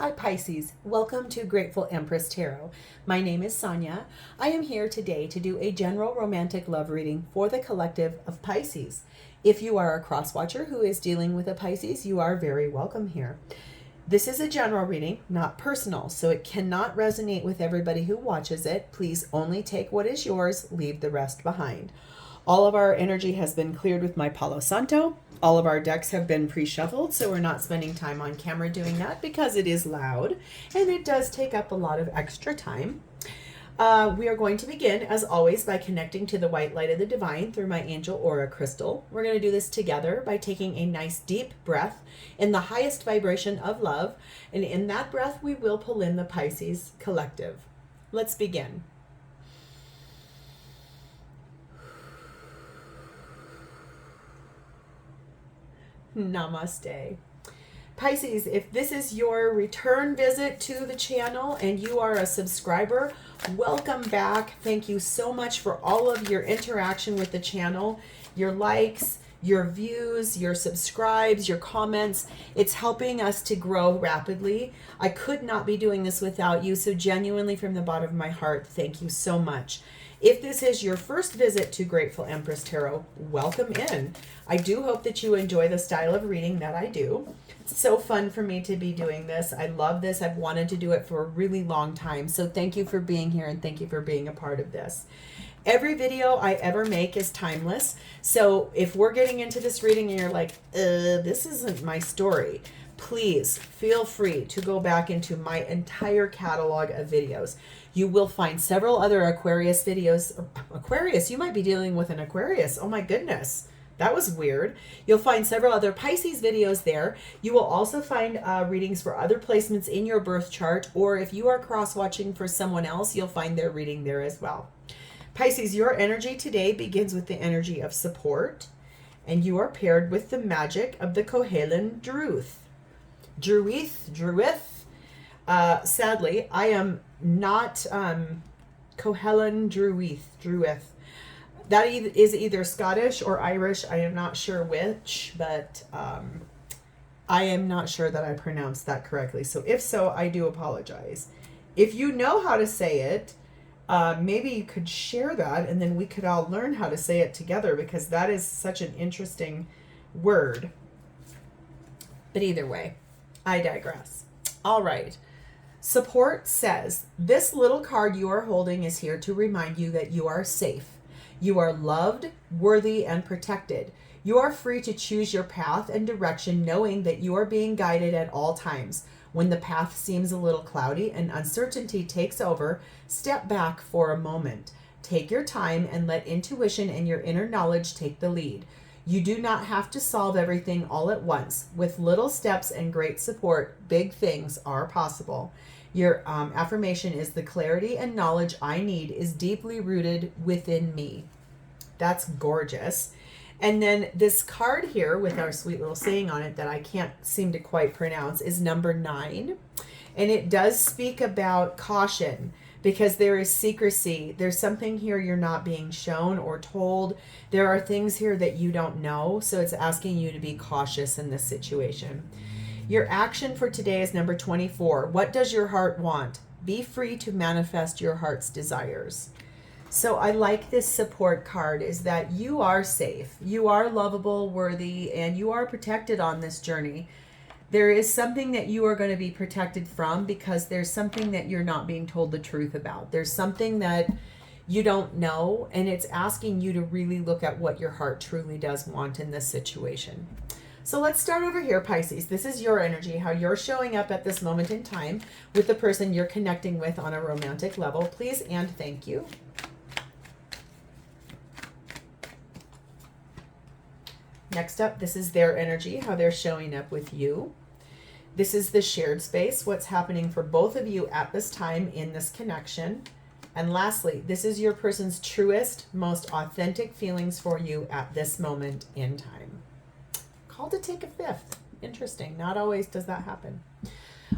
Hi Pisces, welcome to Grateful Empress Tarot. My name is Sonia. I am here today to do a general romantic love reading for the collective of Pisces. If you are a cross watcher who is dealing with a Pisces, you are very welcome here. This is a general reading, not personal, so it cannot resonate with everybody who watches it. Please only take what is yours, leave the rest behind. All of our energy has been cleared with my Palo Santo. All of our decks have been pre-shuffled, so we're not spending time on camera doing that because it is loud and it does take up a lot of extra time. We are going to begin, as always, by connecting to the white light of the divine through my angel aura crystal. We're going to do this together by taking a nice deep breath in the highest vibration of love, and in that breath we will pull in the Pisces collective. Let's begin. Namaste. Pisces, if this is your return visit to the channel and you are a subscriber, welcome back. Thank you so much for all of your interaction with the channel, your likes, your views, your subscribes, your comments. It's helping us to grow rapidly. I could not be doing this without you, so genuinely from the bottom of my heart, thank you so much. If this is your first visit to Grateful Empress Tarot, welcome in. I do hope that you enjoy the style of reading that I do. It's so fun for me to be doing this. I love this. I've wanted to do it for a really long time. So thank you for being here and thank you for being a part of this. Every video I ever make is timeless. So if we're getting into this reading and you're like, this isn't my story, please feel free to go back into my entire catalog of videos. You will find several other Aquarius videos. Aquarius, you might be dealing with an Aquarius. Oh my goodness. That was weird. You'll find several other Pisces videos there. You will also find readings for other placements in your birth chart, or if you are cross-watching for someone else, you'll find their reading there as well. Pisces, your energy today begins with the energy of support, and you are paired with the magic of the Coleman Druith. Sadly, I am not Coleman Druith. That is either Scottish or Irish. I am not sure which, but I am not sure that I pronounced that correctly. So if so, I do apologize. If you know how to say it, maybe you could share that and then we could all learn how to say it together, because that is such an interesting word. But either way, I digress. All right. Support says, this little card you are holding is here to remind you that you are safe. You are loved, worthy, and protected. You are free to choose your path and direction, knowing that you are being guided at all times. When the path seems a little cloudy and uncertainty takes over, step back for a moment. Take your time and let intuition and your inner knowledge take the lead. You do not have to solve everything all at once. With little steps and great support, big things are possible. Your affirmation is, the clarity and knowledge I need is deeply rooted within me. That's gorgeous. And then this card here with our sweet little saying on it that I can't seem to quite pronounce is number 9. And it does speak about caution, because there is secrecy. There's something here you're not being shown or told. There are things here that you don't know. So it's asking you to be cautious in this situation. Your action for today is number 24. What does your heart want? Be free to manifest your heart's desires. So I like this support card, is that you are safe. You are lovable, worthy, and you are protected on this journey. There is something that you are going to be protected from, because there's something that you're not being told the truth about. There's something that you don't know, and it's asking you to really look at what your heart truly does want in this situation. So let's start over here, Pisces. This is your energy, how you're showing up at this moment in time with the person you're connecting with on a romantic level. Please and thank you. Next up, this is their energy, how they're showing up with you. This is the shared space, what's happening for both of you at this time in this connection. And lastly, this is your person's truest, most authentic feelings for you at this moment in time. Called to take a fifth. Interesting. Not always does that happen.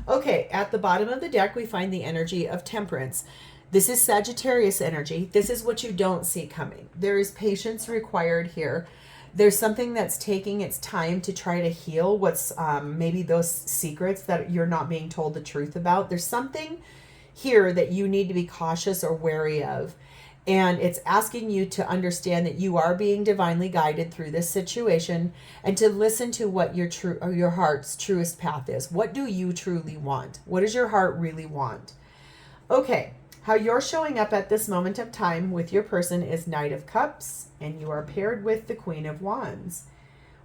Okay, at the bottom of the deck, we find the energy of Temperance. This is Sagittarius energy. This is what you don't see coming. There is patience required here. There's something that's taking its time to try to heal what's maybe those secrets that you're not being told the truth about. There's something here that you need to be cautious or wary of. And it's asking you to understand that you are being divinely guided through this situation, and to listen to what your heart's truest path is. What do you truly want? What does your heart really want? Okay, how you're showing up at this moment of time with your person is Knight of Cups, and you are paired with the Queen of Wands.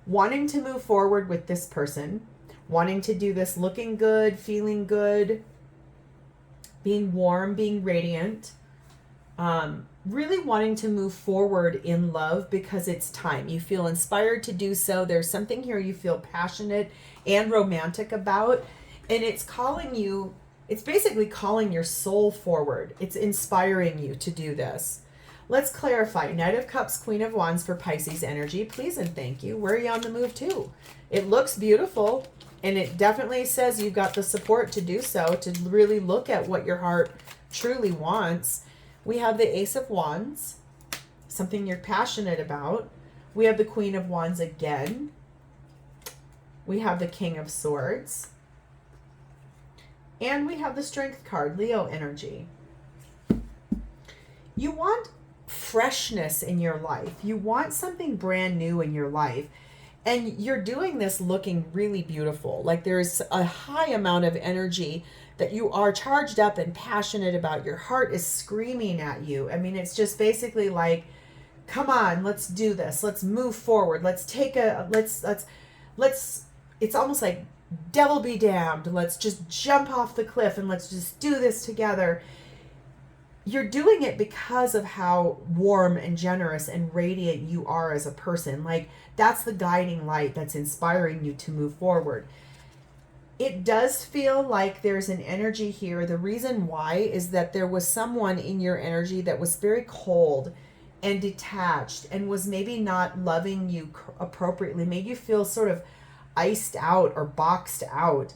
Wanting to move forward with this person, wanting to do this looking good, feeling good, being warm, being radiant. Really wanting to move forward in love because it's time. You feel inspired to do so. There's something here you feel passionate and romantic about, and it's calling you, it's basically calling your soul forward. It's inspiring you to do this. Let's clarify. Knight of Cups, Queen of Wands for Pisces energy. Please and thank you. Where are you on the move to? It looks beautiful, and it definitely says you've got the support to do so, to really look at what your heart truly wants. We have the Ace of Wands, something you're passionate about. We have the Queen of Wands again. We have the King of Swords. And we have the Strength card, Leo energy. You want freshness in your life. You want something brand new in your life. And you're doing this looking really beautiful. Like there's a high amount of energy that you are charged up and passionate about. Your heart is screaming at you. I mean, it's just basically like, come on, let's do this. Let's move forward. Let's take it's almost like devil be damned. Let's just jump off the cliff and let's just do this together. You're doing it because of how warm and generous and radiant you are as a person. Like that's the guiding light that's inspiring you to move forward. It does feel like there's an energy here. The reason why is that there was someone in your energy that was very cold and detached and was maybe not loving you appropriately, made you feel sort of iced out or boxed out.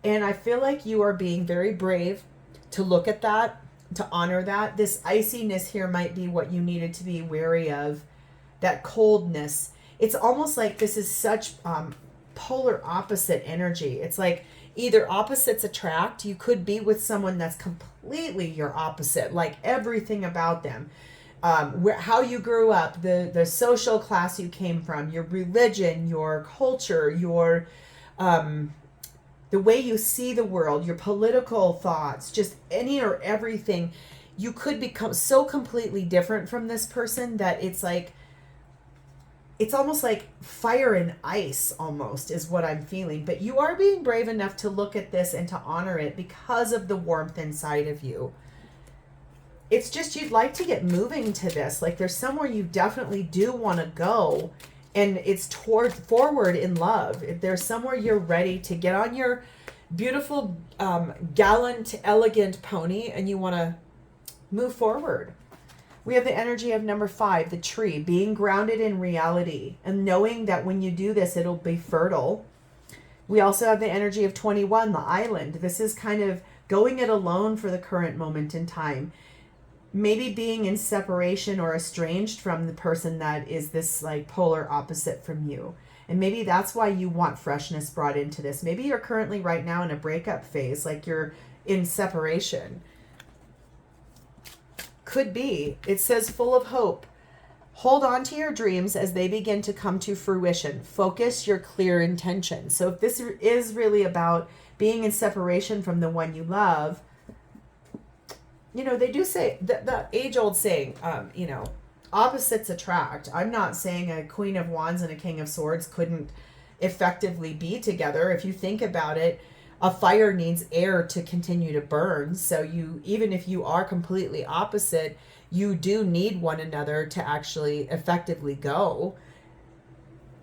And I feel like you are being very brave to look at that, to honor that. This iciness here might be what you needed to be wary of, that coldness. It's almost like this is such polar opposite energy. It's like either opposites attract. You could be with someone that's completely your opposite, like everything about them, how you grew up, the social class you came from, your religion, your culture, your the way you see the world, your political thoughts, just any or everything. You could become so completely different from this person that it's like, it's almost like fire and ice almost is what I'm feeling. But you are being brave enough to look at this and to honor it because of the warmth inside of you. It's just you'd like to get moving to this. Like there's somewhere you definitely do want to go, and it's toward forward in love. If there's somewhere you're ready to get on your beautiful, gallant, elegant pony and you want to move forward. We have the energy of number 5, the tree, being grounded in reality and knowing that when you do this, it'll be fertile. We also have the energy of 21, the island. This is kind of going it alone for the current moment in time. Maybe being in separation or estranged from the person that is this like polar opposite from you. And maybe that's why you want freshness brought into this. Maybe you're currently right now in a breakup phase, like you're in separation. Could be. It says full of hope. Hold on to your dreams as they begin to come to fruition. Focus your clear intention. So if this is really about being in separation from the one you love, you know, they do say the age-old saying, you know, opposites attract. I'm not saying a Queen of Wands and a King of Swords couldn't effectively be together. If you think about it, a fire needs air to continue to burn. So you, even if you are completely opposite, you do need one another to actually effectively go.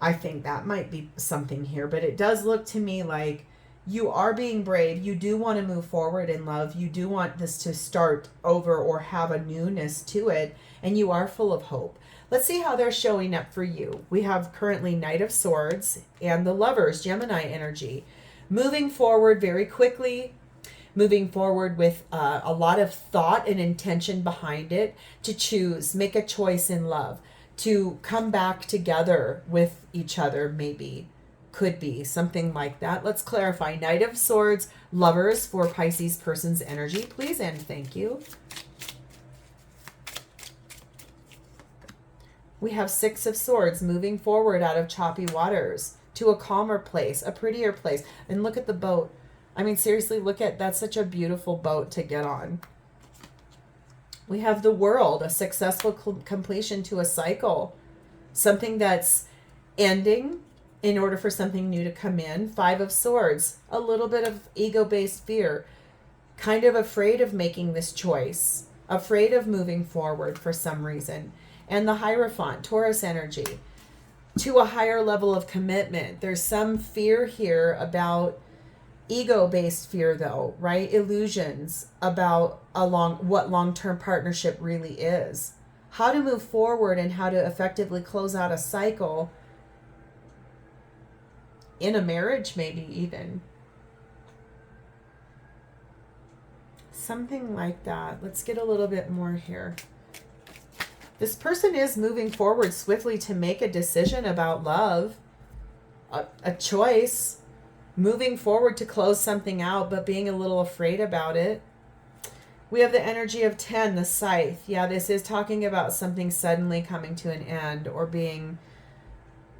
I think that might be something here, but it does look to me like you are being brave. You do want to move forward in love. You do want this to start over or have a newness to it, and you are full of hope. Let's see how they're showing up for you. We have currently Knight of Swords and the Lovers, Gemini energy. Moving forward very quickly, moving forward with a lot of thought and intention behind it, to choose, make a choice in love, to come back together with each other, maybe. Could be something like that. Let's clarify. Knight of Swords, Lovers for Pisces person's energy, please, and thank you. We have Six of Swords, moving forward out of choppy waters to a calmer place, a prettier place. And look at the boat. I mean, seriously, look at, that's such a beautiful boat to get on. We have the World, a successful completion to a cycle. Something that's ending in order for something new to come in. Five of Swords, a little bit of ego-based fear. Kind of afraid of making this choice. Afraid of moving forward for some reason. And the Hierophant, Taurus energy, to a higher level of commitment. There's some fear here about ego-based fear, though, right? Illusions about what long-term partnership really is. How to move forward and how to effectively close out a cycle in a marriage, maybe even. Something like that. Let's get a little bit more here. This person is moving forward swiftly to make a decision about love, a choice, moving forward to close something out, but being a little afraid about it. We have the energy of 10, the Scythe. Yeah, this is talking about something suddenly coming to an end or being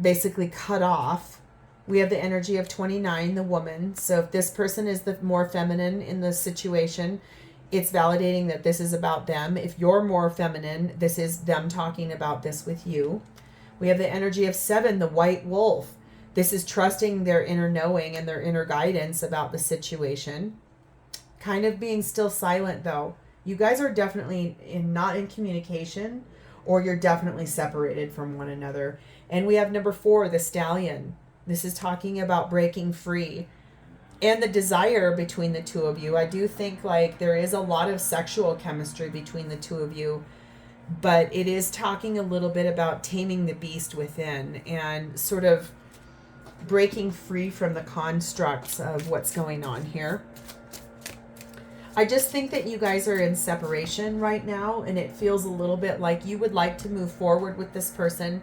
basically cut off. We have the energy of 29, the Woman. So if this person is the more feminine in the situation, it's validating that this is about them. If you're more feminine, this is them talking about this with you. We have the energy of 7, the White Wolf. This is trusting their inner knowing and their inner guidance about the situation. Kind of being still silent, though. You guys are definitely not in communication, or you're definitely separated from one another. And we have number 4, the Stallion. This is talking about breaking free. And the desire between the two of you. I do think like there is a lot of sexual chemistry between the two of you, but it is talking a little bit about taming the beast within and sort of breaking free from the constructs of what's going on here. I just think that you guys are in separation right now, and it feels a little bit like you would like to move forward with this person.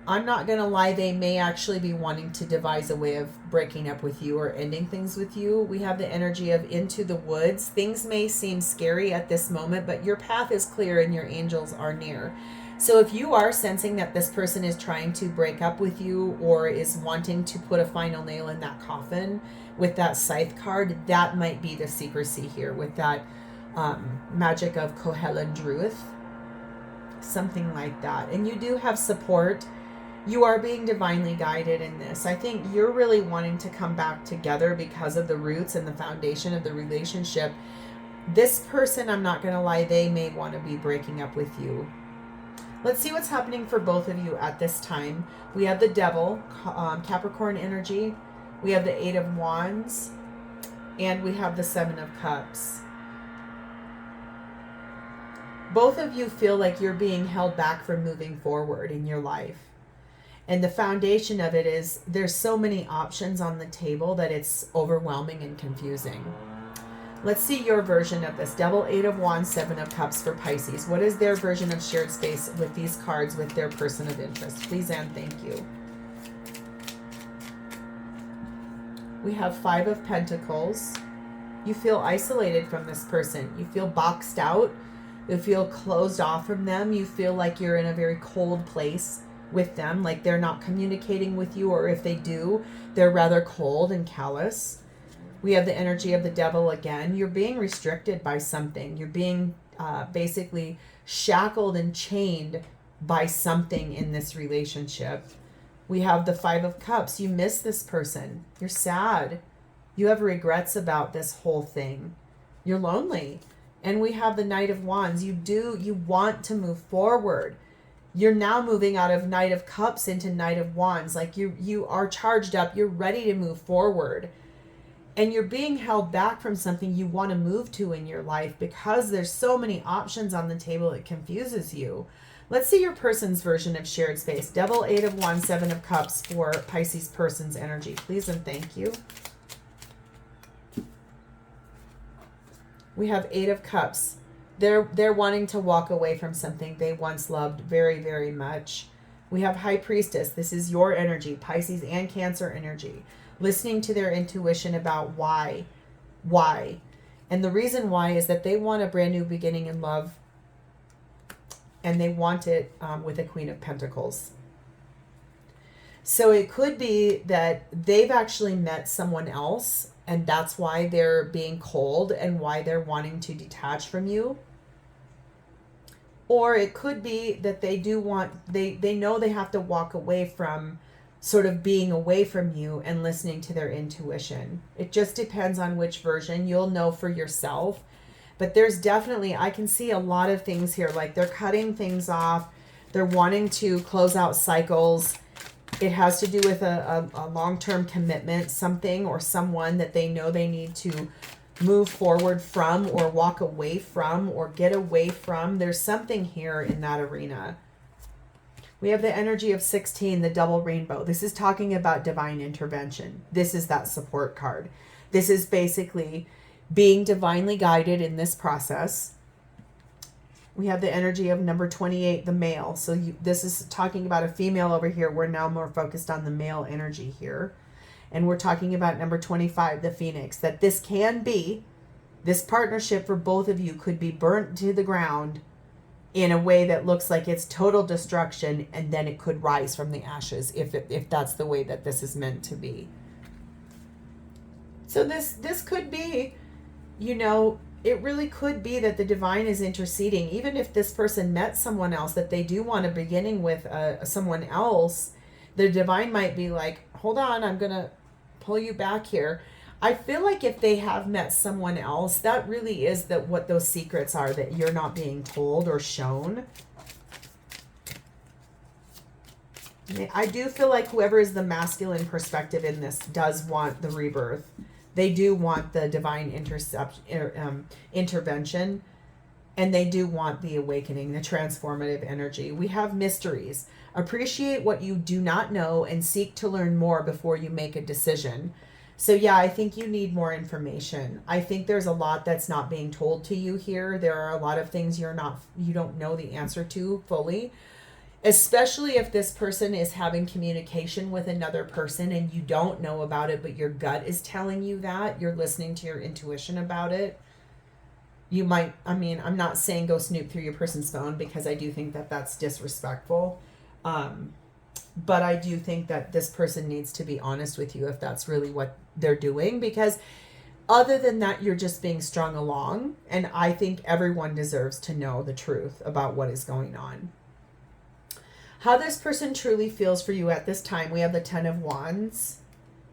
I'm not going to lie, they may actually be wanting to devise a way of breaking up with you or ending things with you. We have the energy of into the woods. Things may seem scary at this moment, but your path is clear and your angels are near. So if you are sensing that this person is trying to break up with you or is wanting to put a final nail in that coffin with that Scythe card, that might be the secrecy here with that magic of Cohelan Druith. Something like that. And you do have support. You are being divinely guided in this. I think you're really wanting to come back together because of the roots and the foundation of the relationship. This person, I'm not going to lie, they may want to be breaking up with you. Let's see what's happening for both of you at this time. We have the Devil, Capricorn energy. We have the 8 of Wands. And we have the 7 of Cups. Both of you feel like you're being held back from moving forward in your life. And the foundation of it is there's so many options on the table that it's overwhelming and confusing. Let's see your version of this. Devil, 8 of Wands, 7 of Cups for Pisces. What is their version of shared space with these cards with their person of interest? Please and thank you. We have 5 of Pentacles. You feel isolated from this person. You feel boxed out. You feel closed off from them. You feel like you're in a very cold place with them, like they're not communicating with you, or if they do, they're rather cold and callous. We have the energy of the Devil again. You're being restricted by something. You're being basically shackled and chained by something in this relationship. We have the 5 of Cups. You miss this person. You're sad. You have regrets about this whole thing. You're lonely. And we have the Knight of Wands. You want to move forward. You're now moving out of Knight of Cups into Knight of Wands. Like you are charged up. You're ready to move forward. And you're being held back from something you want to move to in your life because there's so many options on the table. It confuses you. Let's see your person's version of shared space. Devil, 8 of Wands, 7 of Cups for Pisces person's energy. Please and thank you. We have 8 of Cups. They're wanting to walk away from something they once loved very, very much. We have High Priestess. This is your energy, Pisces and Cancer energy. Listening to their intuition about why. Why. And the reason why is that they want a brand new beginning in love. And they want it with a Queen of Pentacles. So it could be that they've actually met someone else, and that's why they're being cold and why they're wanting to detach from you. Or it could be that they do want, they know they have to walk away from sort of being away from you and listening to their intuition. It just depends on which version. You'll know for yourself. But there's definitely, I can see a lot of things here. Like they're cutting things off. They're wanting to close out cycles. It has to do with a long-term commitment, something or someone that they know they need to move forward from or walk away from or get away from. There's something here in that arena. We have the energy of 16, the double rainbow. This is talking about divine intervention. This is that support card. This is basically being divinely guided in this process. We have the energy of number 28, the male. So this is talking about a female over here. We're now more focused on the male energy here. And we're talking about number 25, the phoenix. That this can be, this partnership for both of you could be burnt to the ground in a way that looks like it's total destruction, and then it could rise from the ashes if that's the way that this is meant to be. So this could be, you know, it really could be that the divine is interceding. Even if this person met someone else, that they do want a beginning with someone else, the divine might be like, hold on, I'm going to pull you back here. I feel like if they have met someone else, that really is what those secrets are that you're not being told or shown. I do feel like whoever is the masculine perspective in this does want the rebirth. They do want the divine intervention, and they do want the awakening, the transformative energy. We have mysteries. Appreciate what you do not know and seek to learn more before you make a decision. So yeah, I think you need more information. I think there's a lot that's not being told to you here. There are a lot of things you don't know the answer to fully. Especially if this person is having communication with another person and you don't know about it, but your gut is telling you that. You're listening to your intuition about it. You might, I'm not saying go snoop through your person's phone, because I do think that that's disrespectful. But I do think that this person needs to be honest with you if that's really what they're doing, because other than that, you're just being strung along. And I think everyone deserves to know the truth about what is going on. How this person truly feels for you at this time. We have the 10 of Wands.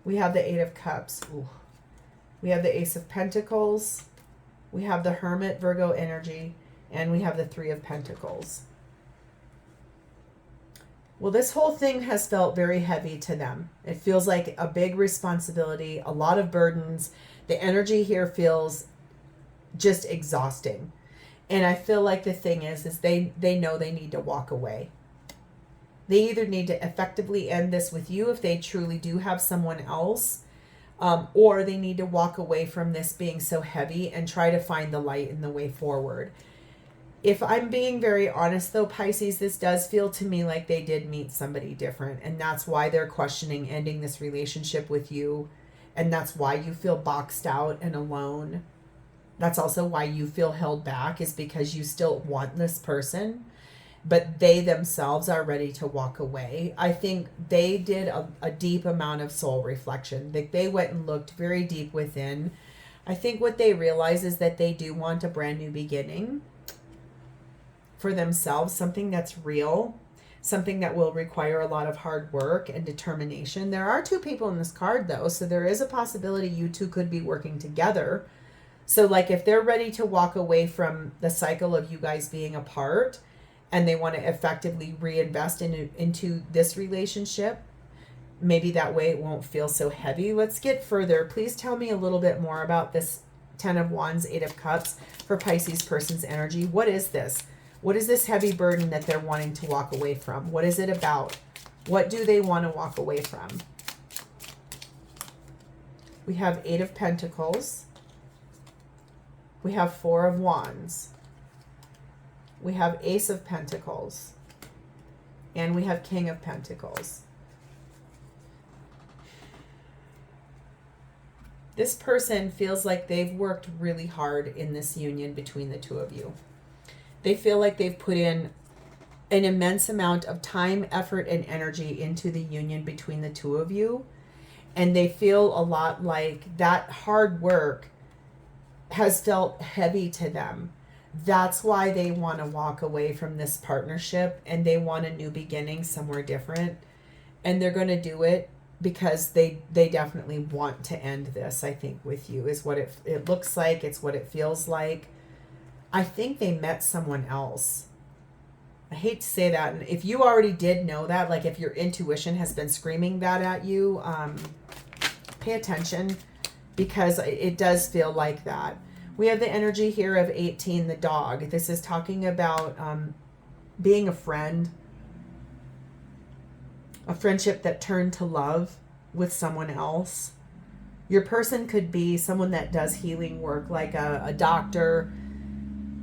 We have the 8 of Cups. Ooh. We have the Ace of Pentacles. We have the Hermit, Virgo energy. And we have the 3 of Pentacles. Well, this whole thing has felt very heavy to them. It feels like a big responsibility, a lot of burdens. The energy here feels just exhausting. And I feel like the thing is they know they need to walk away. They either need to effectively end this with you if they truly do have someone else, or they need to walk away from this being so heavy and try to find the light in the way forward. If I'm being very honest though, Pisces, this does feel to me like they did meet somebody different, and that's why they're questioning ending this relationship with you, and that's why you feel boxed out and alone. That's also why you feel held back, is because you still want this person, but they themselves are ready to walk away. I think they did a deep amount of soul reflection. They went and looked very deep within. I think what they realize is that they do want a brand new beginning for themselves, something that's real, something that will require a lot of hard work and determination. There are 2 people in this card though, so there is a possibility you two could be working together. So like if they're ready to walk away from the cycle of you guys being apart, and they want to effectively reinvest into this relationship, maybe that way it won't feel so heavy. Let's get further. Please tell me a little bit more about this 10 of Wands, 8 of Cups for Pisces person's energy. What is this? What is this heavy burden that they're wanting to walk away from? What is it about? What do they want to walk away from? We have 8 of Pentacles. We have 4 of Wands. We have Ace of Pentacles. And we have King of Pentacles. This person feels like they've worked really hard in this union between the two of you. They feel like they've put in an immense amount of time, effort, and energy into the union between the two of you. And they feel a lot like that hard work has felt heavy to them. That's why they want to walk away from this partnership and they want a new beginning somewhere different. And they're going to do it because they definitely want to end this, I think, with you, is what it looks like. It's what it feels like. I think they met someone else. I hate to say that. And if you already did know that, like if your intuition has been screaming that at you, pay attention, because it does feel like that. We have the energy here of 18, the dog. This is talking about being a friend, a friendship that turned to love with someone else. Your person could be someone that does healing work, like a doctor,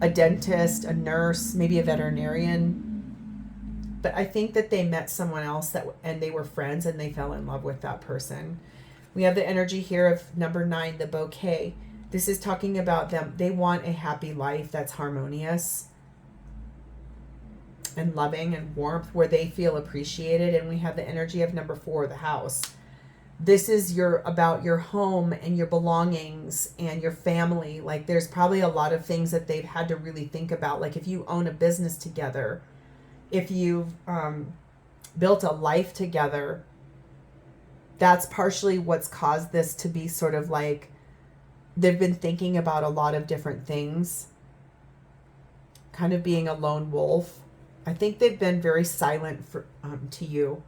a dentist, a nurse, maybe a veterinarian. But I think that they met someone else and they were friends and they fell in love with that person. We have the energy here of number 9, the bouquet. This is talking about them. They want a happy life that's harmonious and loving and warmth, where they feel appreciated. And we have the energy of number 4, the house. This is about your home and your belongings and your family. Like there's probably a lot of things that they've had to really think about. Like if you own a business together, if you've built a life together, that's partially what's caused this to be sort of like they've been thinking about a lot of different things, kind of being a lone wolf. I think they've been very silent to you.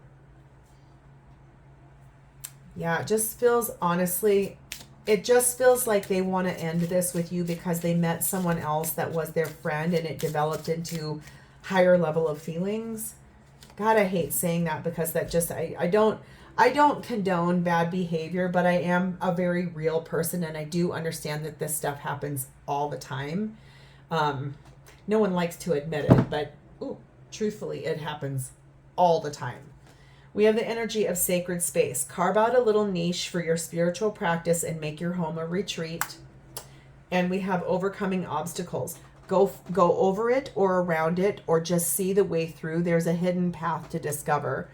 Yeah, it just feels, honestly, it just feels like they want to end this with you because they met someone else that was their friend and it developed into higher level of feelings. God, I hate saying that because that just, I don't condone bad behavior, but I am a very real person and I do understand that this stuff happens all the time. No one likes to admit it, but truthfully, it happens all the time. We have the energy of sacred space. Carve out a little niche for your spiritual practice and make your home a retreat. And we have overcoming obstacles. Go over it or around it or just see the way through. There's a hidden path to discover.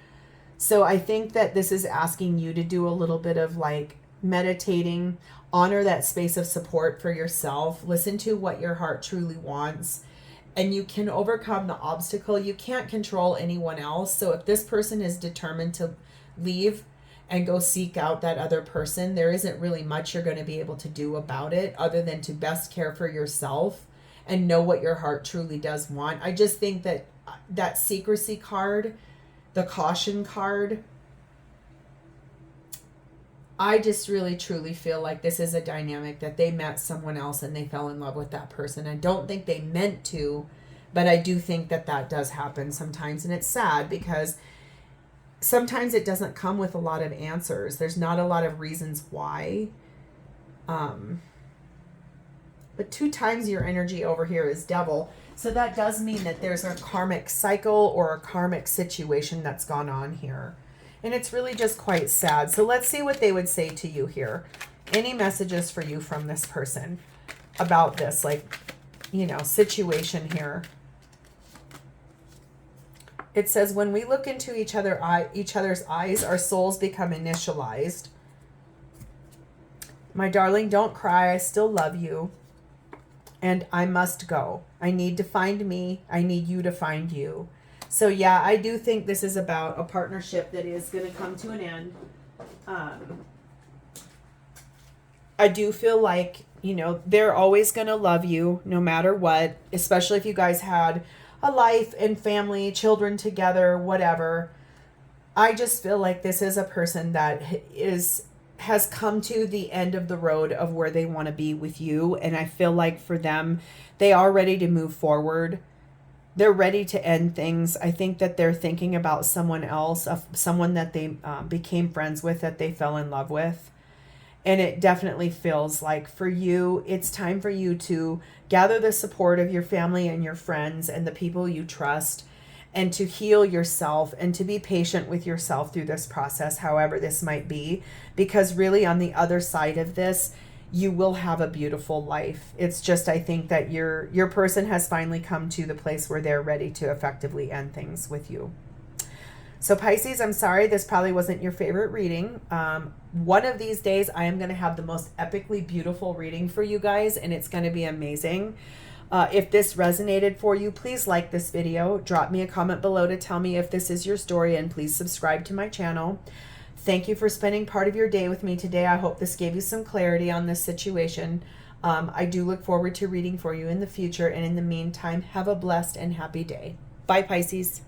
So I think that this is asking you to do a little bit of like meditating, honor that space of support for yourself, listen to what your heart truly wants, and you can overcome the obstacle. You can't control anyone else. So if this person is determined to leave and go seek out that other person, there isn't really much you're going to be able to do about it other than to best care for yourself and know what your heart truly does want. I just think that that secrecy card, the caution card, I just really truly feel like this is a dynamic that they met someone else and they fell in love with that person. I don't think they meant to, but I do think that that does happen sometimes. And it's sad because sometimes it doesn't come with a lot of answers. There's not a lot of reasons why. But 2 times your energy over here is devil. So that does mean that there's a karmic cycle or a karmic situation that's gone on here. And it's really just quite sad. So let's see what they would say to you here. Any messages for you from this person about this, like, you know, situation here. It says, when we look into each other's eyes, our souls become initialized. My darling, don't cry. I still love you. And I must go. I need to find me. I need you to find you. So yeah, I do think this is about a partnership that is going to come to an end. I do feel like, you know, they're always going to love you no matter what, especially if you guys had a life and family, children together, whatever. I just feel like this is a person that has come to the end of the road of where they want to be with you. And I feel like for them, they are ready to move forward. They're ready to end things. I think that they're thinking about someone else, someone that they became friends with, that they fell in love with. And it definitely feels like for you, it's time for you to gather the support of your family and your friends and the people you trust, and to heal yourself and to be patient with yourself through this process, however this might be, because really on the other side of this, you will have a beautiful life. It's just, I think that your person has finally come to the place where they're ready to effectively end things with you. So Pisces, I'm sorry, this probably wasn't your favorite reading. One of these days, I am going to have the most epically beautiful reading for you guys, and it's going to be amazing. If this resonated for you, please like this video. Drop me a comment below to tell me if this is your story, and please subscribe to my channel. Thank you for spending part of your day with me today. I hope this gave you some clarity on this situation. I do look forward to reading for you in the future, and in the meantime, have a blessed and happy day. Bye, Pisces.